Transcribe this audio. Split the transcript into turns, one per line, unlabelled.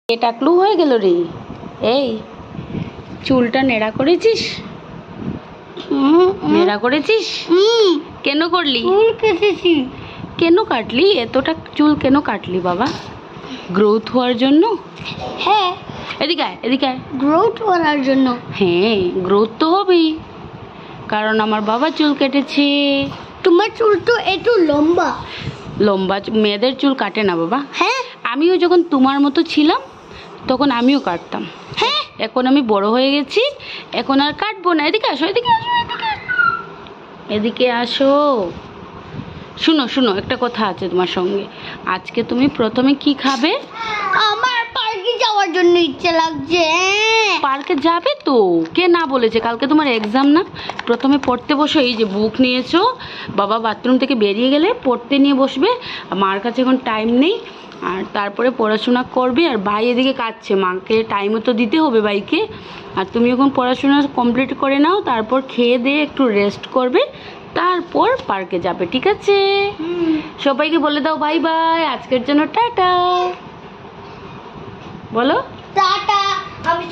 এ টাকলু হয়ে গেল রে। এই চুলটা নেড়া করেছিস? নেড়া করেছিস? কেন করলি? কেন কাটলি? এতটা চুল কেন কাটলি বাবা? গ্রোথ হওয়ার জন্য?
হ্যাঁ,
এদিকে আয়, এদিকে আয়।
গ্রোথ করার জন্য।
হ্যাঁ, গ্রোথ তো হবেই, কারণ আমার বাবা চুল কেটেছে।
তোমার চুল তো একটু লম্বা।
লম্বা মেয়েদের চুল কাটে না বাবা।
হ্যাঁ,
আমিও যখন তোমার মতো ছিলাম তখন আমিও কাটতাম।
হ্যাঁ,
এখন আমি বড় হয়ে গেছি, এখন আর কাটবো না। এদিকে আসো, এদিকে আসো, এদিকে আসো। এদিকে আসো। শুনো শুনো, একটা কথা আছে তোমার সঙ্গে। আজকে তুমি প্রথমে কি খাবে?
আমার পার্কে যাওয়ার জন্য ইচ্ছে লাগছে।
পার্কে যাবে তো, কে না বলেছে? কালকে তোমার এক্সাম না? প্রথমে পড়তে বসো। এই যে বুক নিয়েছো, বাবা বাথরুম থেকে বেরিয়ে গেলে পড়তে নিয়ে বসবে। মার কাছে এখন টাইম নেই, আর তারপরে পড়াশোনা করবে। আর ভাই এদিকে কাটছে, মাকে টাইমও তো দিতে হবে ভাইকে। আর তুমি এখন পড়াশোনা কমপ্লিট করে নাও, তারপর খেয়ে দিয়ে একটু রেস্ট করবে, তারপর পার্কে যাবে, ঠিক আছে? সবাইকে বলে দাও বাই বাই, আজকের জন্য টাটা বলো।
টাটা। আমি